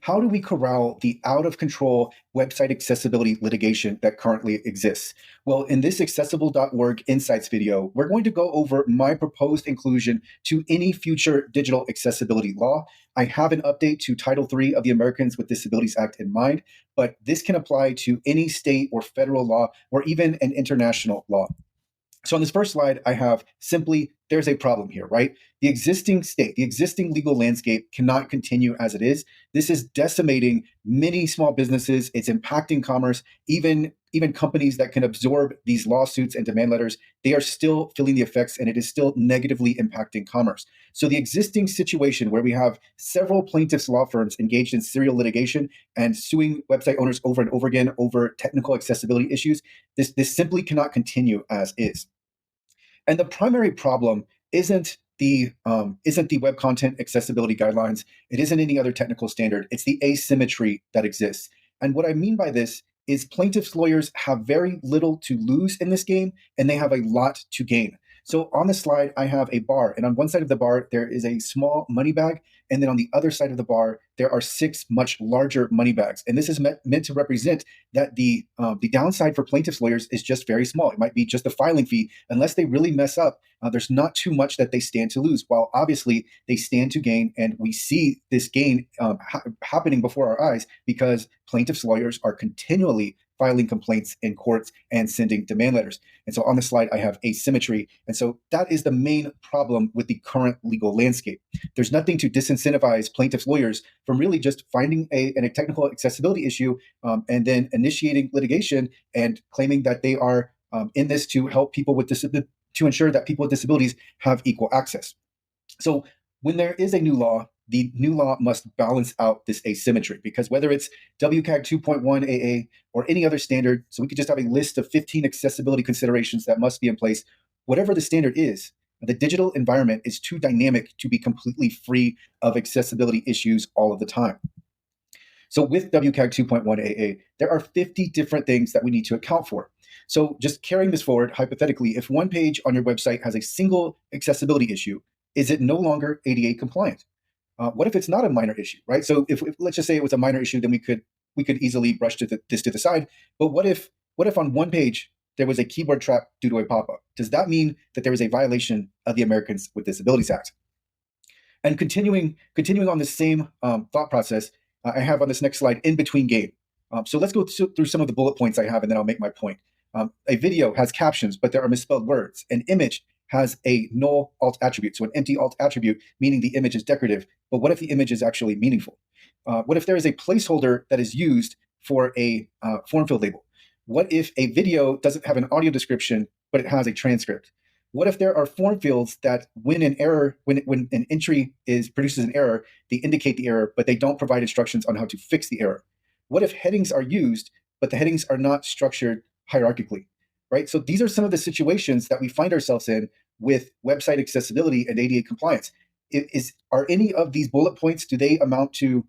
how do we corral the out-of-control website accessibility litigation that currently exists? Well, in this accessible.org Insights video, we're going to go over my proposed inclusion to any future digital accessibility law. I have an update to Title III of the Americans with Disabilities Act in mind, but this can apply to any state or federal law or even an international law. So on this first slide, I have simply, there's a problem here, right? The existing state, the existing legal landscape cannot continue as it is. This is decimating many small businesses. It's impacting commerce, even companies that can absorb these lawsuits and demand letters, they are still feeling the effects and it is still negatively impacting commerce. So the existing situation where we have several plaintiffs' law firms engaged in serial litigation and suing website owners over and over again over technical accessibility issues, this simply cannot continue as is. And the primary problem isn't the web content accessibility guidelines. It isn't any other technical standard. It's the asymmetry that exists. And what I mean by this is plaintiffs' lawyers have very little to lose in this game, and they have a lot to gain. So on the slide, I have a bar, and on one side of the bar, there is a small money bag, and then on the other side of the bar, there are 6 much larger money bags. And this is meant to represent that the downside for plaintiffs' lawyers is just very small. It might be just a filing fee. Unless they really mess up, there's not too much that they stand to lose, while obviously they stand to gain. And we see this gain happening before our eyes because plaintiffs' lawyers are continually filing complaints in courts and sending demand letters. And so on the slide, I have asymmetry. And so that is the main problem with the current legal landscape. There's nothing to disincentivize plaintiffs' lawyers from really just finding a technical accessibility issue and then initiating litigation and claiming that they are in this to help people with disabilities, to ensure that people with disabilities have equal access. So when there is a new law, the new law must balance out this asymmetry, because whether it's WCAG 2.1 AA or any other standard, so we could just have a list of 15 accessibility considerations that must be in place, whatever the standard is, the digital environment is too dynamic to be completely free of accessibility issues all of the time. So with WCAG 2.1 AA, there are 50 different things that we need to account for. So just carrying this forward, hypothetically, if one page on your website has a single accessibility issue, is it no longer ADA compliant? What if it's not a minor issue, right? So if let's just say it was a minor issue, then we could easily brush this to the side. But what if on one page there was a keyboard trap due to a pop-up? Does that mean that there is a violation of the Americans with Disabilities Act? And continuing on the same thought process, I have on this next slide in between game. So let's go through some of the bullet points I have, and then I'll make my point. A video has captions, but there are misspelled words. An image has a null alt attribute, so an empty alt attribute, meaning the image is decorative. But what if the image is actually meaningful? What if there is a placeholder that is used for a form field label? What if a video doesn't have an audio description, but it has a transcript? What if there are form fields that when an entry produces an error, they indicate the error, but they don't provide instructions on how to fix the error? What if headings are used, but the headings are not structured hierarchically, right? So these are some of the situations that we find ourselves in with website accessibility and ADA compliance. Are any of these bullet points, do they amount to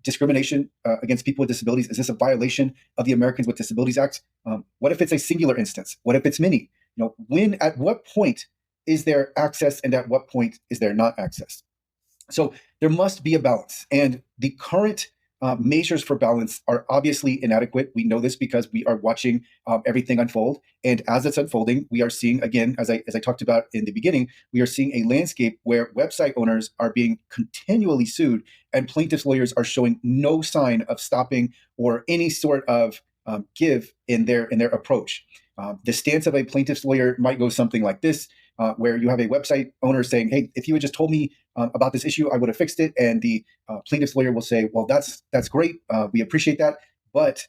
discrimination against people with disabilities? Is this a violation of the Americans with Disabilities Act? What if it's a singular instance? What if it's many? At what point is there access and at what point is there not access? So there must be a balance, and the current measures for balance are obviously inadequate. We know this because we are watching everything unfold. And as it's unfolding, we are seeing, again, as I talked about in the beginning, we are seeing a landscape where website owners are being continually sued and plaintiffs' lawyers are showing no sign of stopping or any sort of give in their approach. The stance of a plaintiff's lawyer might go something like this, where you have a website owner saying, hey, if you had just told me about this issue, I would have fixed it. And the plaintiff's lawyer will say, well, that's great. We appreciate that. But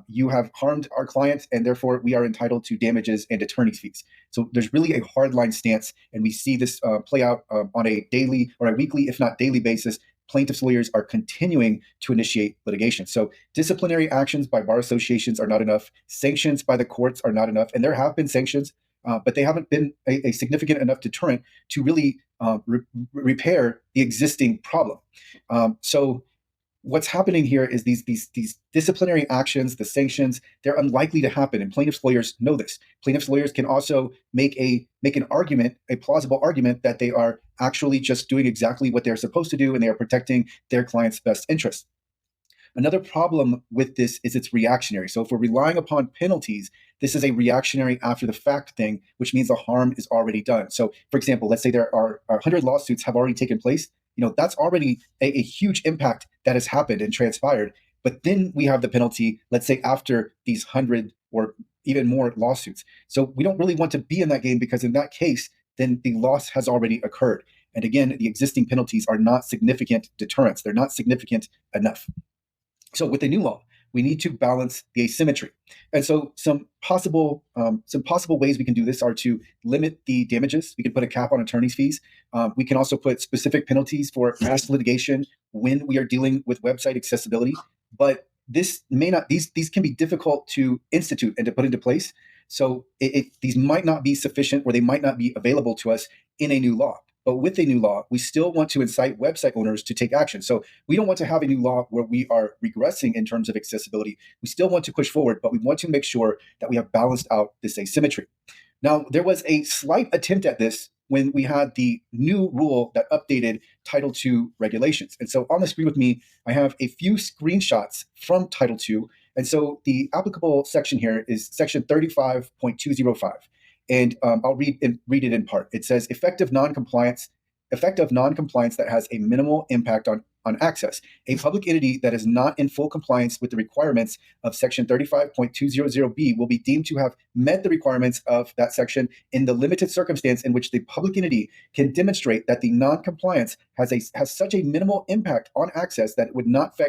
you have harmed our client, and therefore we are entitled to damages and attorney's fees. So there's really a hardline stance, and we see this play out on a daily or a weekly, if not daily basis. Plaintiffs' lawyers are continuing to initiate litigation. So disciplinary actions by bar associations are not enough. Sanctions by the courts are not enough. And there have been sanctions, but they haven't been a significant enough deterrent to really repair the existing problem. So what's happening here is these disciplinary actions, the sanctions, they're unlikely to happen, and plaintiffs' lawyers know this. Plaintiffs' lawyers can also make an argument, a plausible argument, that they are actually just doing exactly what they're supposed to do, and they are protecting their client's best interest. Another problem with this is it's reactionary. So if we're relying upon penalties, this is a reactionary after the fact thing, which means the harm is already done. So for example, let's say there are 100 lawsuits have already taken place. That's already a huge impact that has happened and transpired. But then we have the penalty, let's say after these 100 or even more lawsuits. So we don't really want to be in that game, because in that case, then the loss has already occurred. And again, the existing penalties are not significant deterrents. They're not significant enough. So with the new law, we need to balance the asymmetry. And so some possible ways we can do this are to limit the damages. We can put a cap on attorney's fees. We can also put specific penalties for mass litigation when we are dealing with website accessibility. But this may not; these can be difficult to institute and to put into place. So these might not be sufficient, or they might not be available to us in a new law. But with a new law, we still want to incite website owners to take action. So we don't want to have a new law where we are regressing in terms of accessibility. We still want to push forward, but we want to make sure that we have balanced out this asymmetry. Now, there was a slight attempt at this when we had the new rule that updated Title II regulations. And so on the screen with me, I have a few screenshots from Title II. And so the applicable section here is section 35.205. And I'll read it in part. It says effective noncompliance that has a minimal impact on access. A public entity that is not in full compliance with the requirements of section 35.200B will be deemed to have met the requirements of that section in the limited circumstance in which the public entity can demonstrate that the noncompliance has such a minimal impact on access that it would not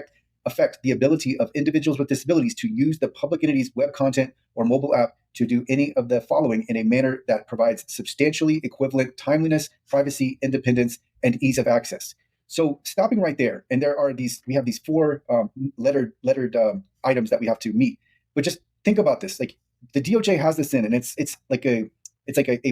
affect the ability of individuals with disabilities to use the public entity's web content or mobile app to do any of the following in a manner that provides substantially equivalent timeliness, privacy, independence, and ease of access. So stopping right there, and we have these four lettered items that we have to meet. But just think about this: like the DOJ has this in, and it's like a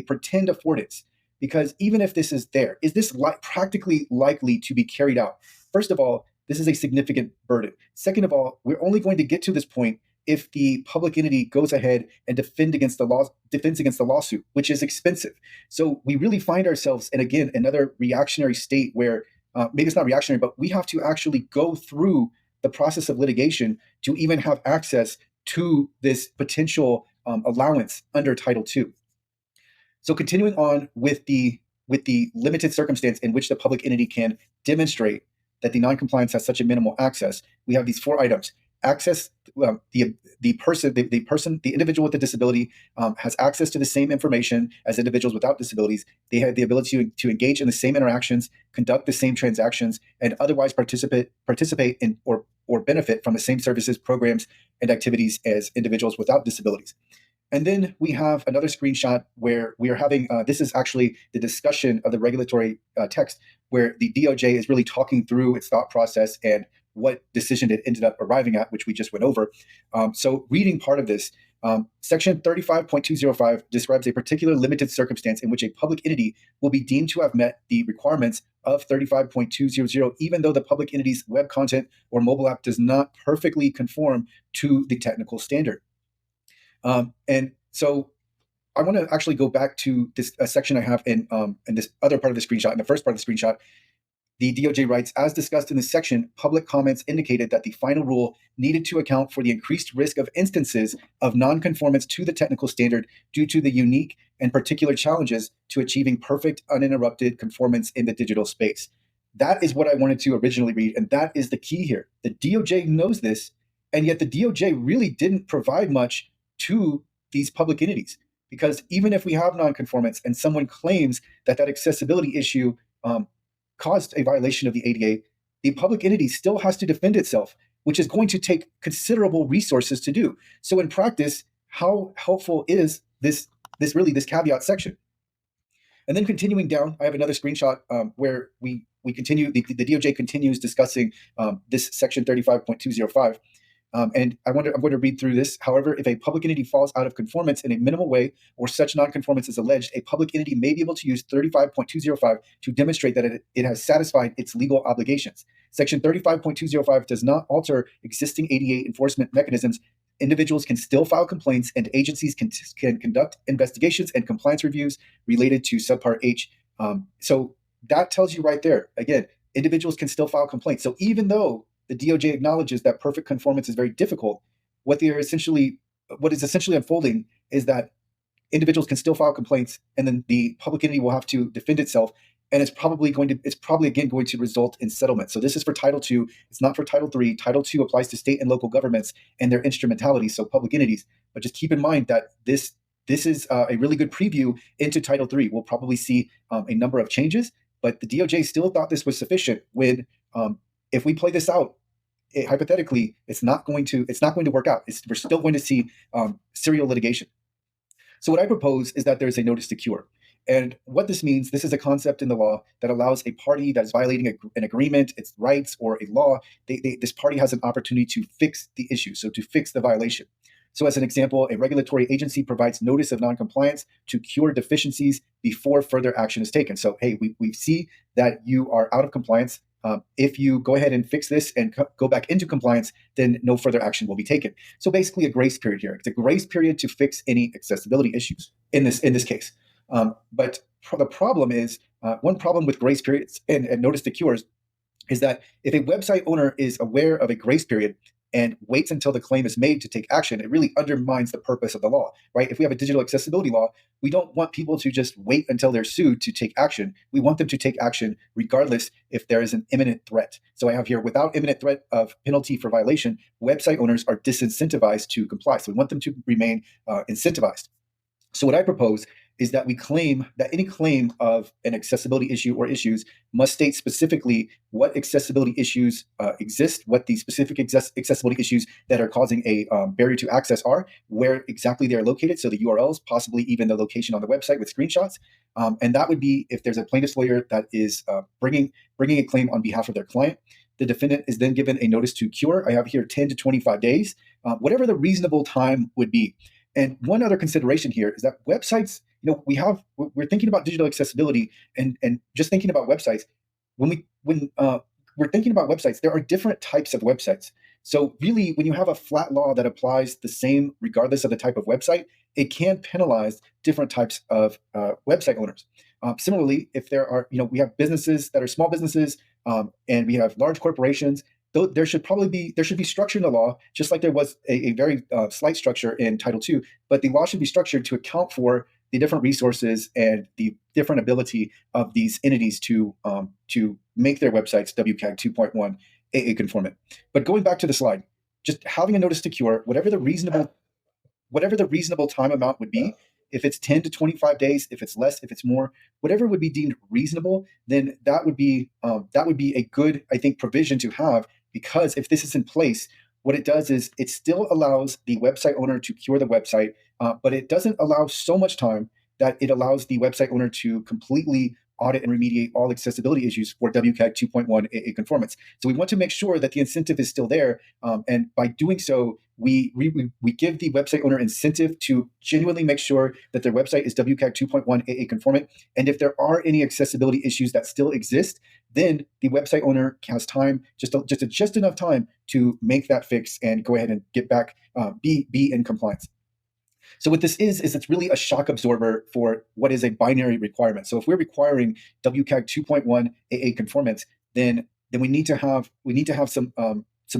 pretend affordance, because even if this is there, is this practically likely to be carried out? First of all, this is a significant burden. Second of all, we're only going to get to this point if the public entity goes ahead and defends against the lawsuit, which is expensive. So we really find ourselves in, again, another reactionary state where maybe it's not reactionary, but we have to actually go through the process of litigation to even have access to this potential allowance under Title II. So continuing on with the limited circumstance in which the public entity can demonstrate that the noncompliance has such a minimal access, we have these four items. Access, the individual with a disability has access to the same information as individuals without disabilities. They have the ability to engage in the same interactions, conduct the same transactions, and otherwise participate in or benefit from the same services, programs, and activities as individuals without disabilities. And then we have another screenshot where we are having, this is actually the discussion of the regulatory text, where the DOJ is really talking through its thought process and what decision it ended up arriving at, which we just went over. So reading part of this, section 35.205 describes a particular limited circumstance in which a public entity will be deemed to have met the requirements of 35.200, even though the public entity's web content or mobile app does not perfectly conform to the technical standard. And so I want to actually go back to this section I have in this other part of the screenshot. In the first part of the screenshot, the DOJ writes, as discussed in this section, public comments indicated that the final rule needed to account for the increased risk of instances of nonconformance to the technical standard due to the unique and particular challenges to achieving perfect, uninterrupted conformance in the digital space. That is what I wanted to originally read, and that is the key here. The DOJ knows this, and yet the DOJ really didn't provide much to these public entities, because even if we have nonconformance and someone claims that accessibility issue caused a violation of the ADA, the public entity still has to defend itself, which is going to take considerable resources to do. So in practice, how helpful is this caveat section? And then continuing down, I have another screenshot where we continue, the DOJ continues discussing this section 35.205. And I'm going to read through this. However, if a public entity falls out of conformance in a minimal way, or such nonconformance is alleged, a public entity may be able to use 35.205 to demonstrate that it has satisfied its legal obligations. Section 35.205 does not alter existing ADA enforcement mechanisms. Individuals can still file complaints, and agencies can conduct investigations and compliance reviews related to subpart H. So that tells you right there, again, individuals can still file complaints. So even though the DOJ acknowledges that perfect conformance is very difficult. What is essentially unfolding is that individuals can still file complaints, and then the public entity will have to defend itself, and it's probably again going to result in settlement. So this is for Title II. It's not for Title III. Title II applies to state and local governments and their instrumentalities, so public entities. But just keep in mind that this is a really good preview into Title III. We'll probably see a number of changes, but the DOJ still thought this was sufficient. When if we play this out, hypothetically, it's not going to work out. We're still going to see serial litigation. So what I propose is that there's a notice to cure. And what this means, this is a concept in the law that allows a party that is violating an agreement, its rights, or a law, this party has an opportunity to fix the issue, so to fix the violation. So as an example, a regulatory agency provides notice of noncompliance to cure deficiencies before further action is taken. So, hey, we see that you are out of compliance. If you go ahead and fix this and go back into compliance, then no further action will be taken. So basically a grace period here. It's a grace period to fix any accessibility issues in this case. But the problem is, one problem with grace periods and notice to cures is that if a website owner is aware of a grace period and waits until the claim is made to take action, it really undermines the purpose of the law, right? If we have a digital accessibility law, we don't want people to just wait until they're sued to take action. We want them to take action regardless if there is an imminent threat. So I have here, without imminent threat of penalty for violation, website owners are disincentivized to comply. So we want them to remain incentivized. So what I propose is that we claim that any claim of an accessibility issue or issues must state specifically what accessibility issues exist, what the specific accessibility issues that are causing a barrier to access are, where exactly they are located, so the URLs, possibly even the location on the website with screenshots. And that would be if there's a plaintiff's lawyer that is bringing a claim on behalf of their client. The defendant is then given a notice to cure. I have here 10 to 25 days, whatever the reasonable time would be. And one other consideration here is that websites, we're thinking about digital accessibility and just thinking about websites. When we're thinking about websites, there are different types of websites. So really, when you have a flat law that applies the same regardless of the type of website, it can penalize different types of website owners. Similarly, if there are, we have businesses that are small businesses, and we have large corporations. There should be structure in the law, just like there was a very slight structure in Title II. But the law should be structured to account for the different resources and the different ability of these entities to make their websites WCAG 2.1 AA conformant. But going back to the slide, just having a notice to cure, whatever the reasonable time amount would be, if it's 10 to 25 days, if it's less, if it's more, whatever would be deemed reasonable, then that would be a good, I think, provision to have, because if this is in place, what it does is it still allows the website owner to cure the website, but it doesn't allow so much time that it allows the website owner to completely audit and remediate all accessibility issues for WCAG 2.1 AA conformance. So we want to make sure that the incentive is still there, and by doing so, we give the website owner incentive to genuinely make sure that their website is WCAG 2.1 AA conformant. And if there are any accessibility issues that still exist, then the website owner has time, just enough time to make that fix and go ahead and get back, be in compliance. So what this is it's really a shock absorber for what is a binary requirement. So if we're requiring WCAG 2.1 AA conformance, then we need to have some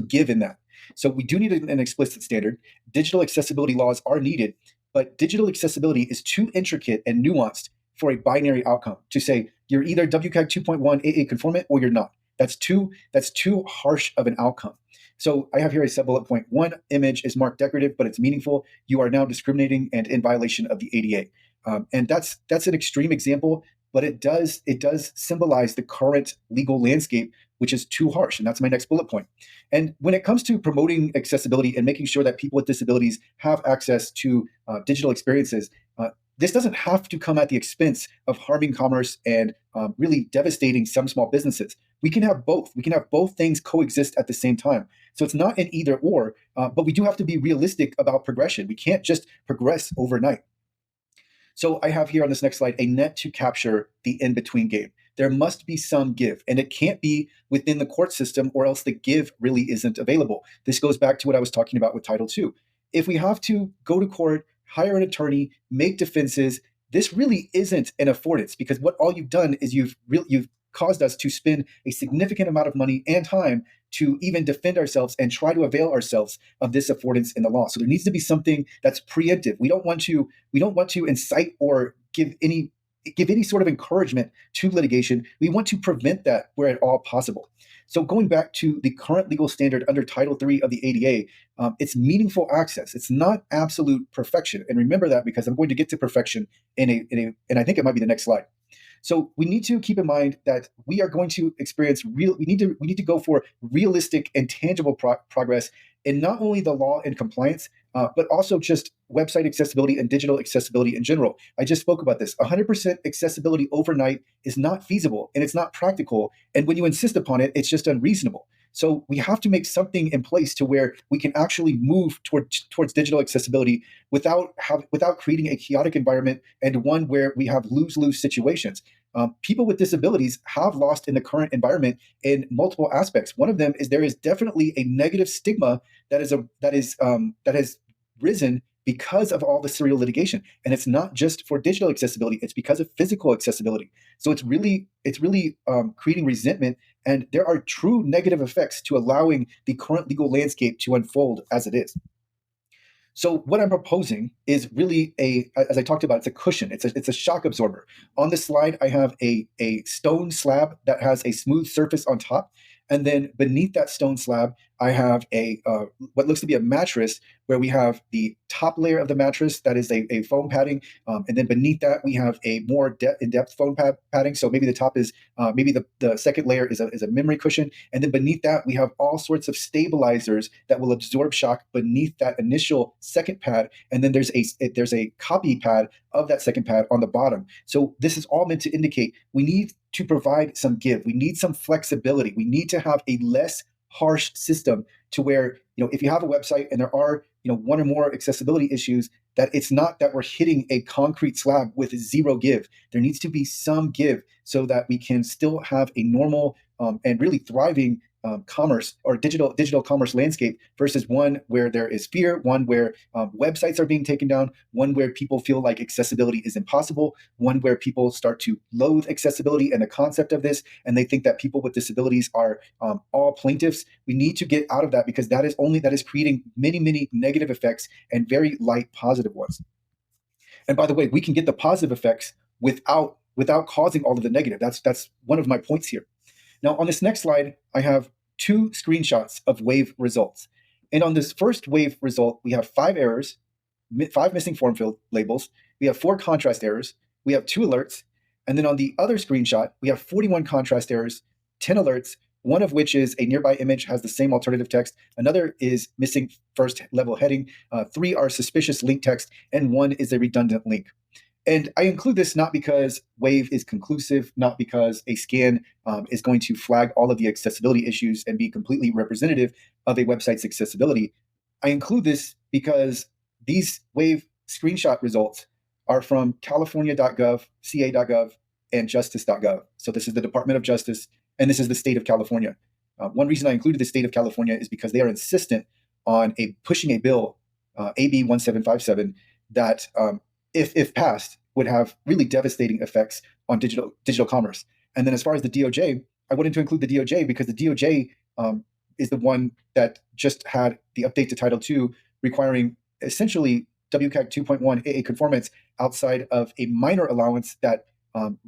give in that. So we do need an explicit standard. Digital accessibility laws are needed, but digital accessibility is too intricate and nuanced for a binary outcome to say you're either WCAG 2.1 AA conformant or you're not. That's too harsh of an outcome. So I have here a sub-bullet point. One image is marked decorative, but it's meaningful. You are now discriminating and in violation of the ADA. And that's an extreme example, but it does symbolize the current legal landscape, which is too harsh. And that's my next bullet point. And when it comes to promoting accessibility and making sure that people with disabilities have access to digital experiences, this doesn't have to come at the expense of harming commerce and really devastating some small businesses. We can have both. We can have both things coexist at the same time. So it's not an either or, but we do have to be realistic about progression. We can't just progress overnight. So I have here on this next slide a net to capture the in-between game. There must be some give, and it can't be within the court system, or else the give really isn't available. This goes back to what I was talking about with Title II. If we have to go to court, hire an attorney, make defenses, this really isn't an affordance, because what all you've done is you've caused us to spend a significant amount of money and time to even defend ourselves and try to avail ourselves of this affordance in the law. So there needs to be something that's preemptive. We don't want to incite or give any sort of encouragement to litigation. We want to prevent that where at all possible. So going back to the current legal standard under Title III of the ADA, it's meaningful access. It's not absolute perfection. And remember that, because I'm going to get to perfection and I think it might be the next slide. So we need to keep in mind that we are going to experience we need to go for realistic and tangible progress in not only the law and compliance, but also just website accessibility and digital accessibility in general. I just spoke about this. 100% accessibility overnight is not feasible and it's not practical. And when you insist upon it, it's just unreasonable. So we have to make something in place to where we can actually move towards digital accessibility without creating a chaotic environment and one where we have lose-lose situations. People with disabilities have lost in the current environment in multiple aspects. One of them is there is definitely a negative stigma that has risen because of all the serial litigation, and it's not just for digital accessibility; it's because of physical accessibility. So it's really creating resentment, and there are true negative effects to allowing the current legal landscape to unfold as it is. So what I'm proposing is really as I talked about, it's a cushion. It's a shock absorber. On this slide, I have a stone slab that has a smooth surface on top, and then beneath that stone slab, I have a what looks to be a mattress where we have the top layer of the mattress that is a foam padding, and then beneath that we have a more in-depth foam padding. So maybe the top is maybe the second layer is a memory cushion, and then beneath that we have all sorts of stabilizers that will absorb shock beneath that initial second pad, and then there's a copy pad of that second pad on the bottom. So this is all meant to indicate we need to provide some give. We need some flexibility. We need to have a less harsh system to where, if you have a website and there are, one or more accessibility issues, that it's not that we're hitting a concrete slab with zero give. There needs to be some give so that we can still have a normal and really thriving commerce or digital commerce landscape versus one where there is fear, one where websites are being taken down, one where people feel like accessibility is impossible, one where people start to loathe accessibility and the concept of this, and they think that people with disabilities are all plaintiffs. We need to get out of that, because that is creating many negative effects and very light positive ones. And by the way, we can get the positive effects without causing all of the negative. That's one of my points here. Now, on this next slide, I have two screenshots of wave results. And on this first wave result, we have 5 errors, 5 missing form field labels. We have 4 contrast errors. We have 2 alerts. And then on the other screenshot, we have 41 contrast errors, 10 alerts, one of which is a nearby image has the same alternative text. Another is missing first level heading. 3 are suspicious link text, and 1 is a redundant link. And I include this not because Wave is conclusive, not because a scan is going to flag all of the accessibility issues and be completely representative of a website's accessibility. I include this because these Wave screenshot results are from california.gov, ca.gov, and justice.gov. So this is the Department of Justice, and this is the state of California. One reason I included the state of California is because they are insistent on pushing a bill, AB 1757, that if passed, would have really devastating effects on digital commerce. And then as far as the DOJ, I wanted to include the DOJ because the DOJ is the one that just had the update to Title II requiring essentially WCAG 2.1 AA conformance outside of a minor allowance that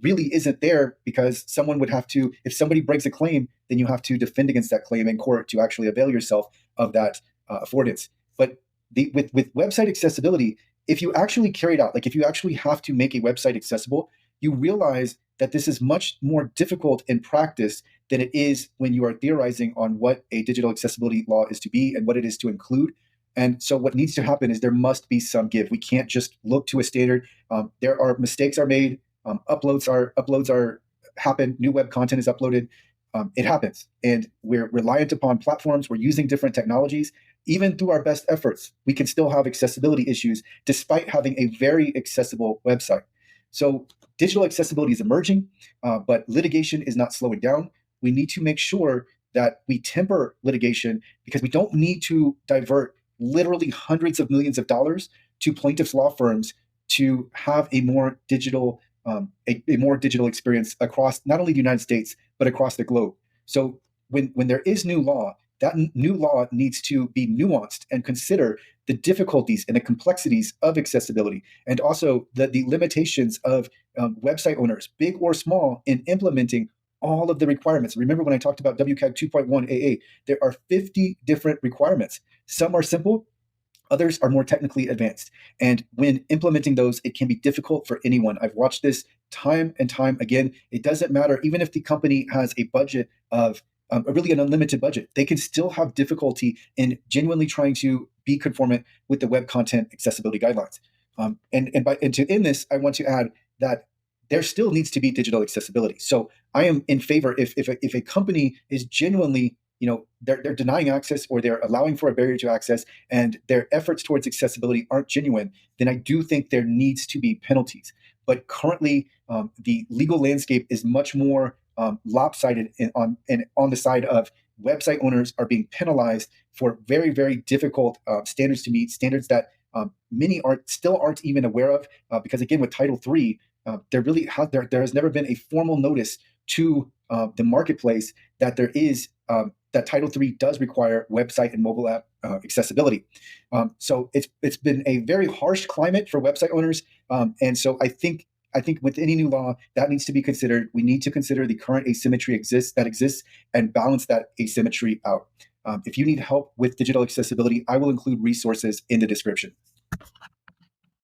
really isn't there, because someone would have to, if somebody breaks a claim, then you have to defend against that claim in court to actually avail yourself of that affordance. But with website accessibility, if you actually carry it out, like if you actually have to make a website accessible, you realize that this is much more difficult in practice than it is when you are theorizing on what a digital accessibility law is to be and what it is to include. And so what needs to happen is there must be some give. We can't just look to a standard. There are mistakes are made. Uploads are happen. New web content is uploaded. It happens, and we're reliant upon platforms. We're using different technologies. Even through our best efforts, we can still have accessibility issues despite having a very accessible website. So digital accessibility is emerging, but litigation is not slowing down. We need to make sure that we temper litigation, because we don't need to divert literally hundreds of millions of dollars to plaintiffs' law firms to have a more digital a more digital experience across not only the United States, but across the globe. So when there is new law, that new law needs to be nuanced and consider the difficulties and the complexities of accessibility, and also the limitations of website owners, big or small, in implementing all of the requirements. Remember when I talked about WCAG 2.1 AA, there are 50 different requirements. Some are simple, others are more technically advanced. And when implementing those, it can be difficult for anyone. I've watched this time and time again. It doesn't matter, even if the company has a budget of really an unlimited budget, they can still have difficulty in genuinely trying to be conformant with the web content accessibility guidelines. And to end this, I want to add that there still needs to be digital accessibility. So I am in favor if a company is genuinely, they're denying access or they're allowing for a barrier to access and their efforts towards accessibility aren't genuine, then I do think there needs to be penalties. But currently, the legal landscape is much more lopsided on the side of website owners are being penalized for very, very difficult standards to meet, standards that many aren't even aware of, because again, with Title III, there has never been a formal notice to the marketplace that there is that Title III does require website and mobile app accessibility. So it's been a very harsh climate for website owners, and so I think with any new law that needs to be considered. We need to consider the current asymmetry that exists and balance that asymmetry out. If you need help with digital accessibility, I will include resources in the description.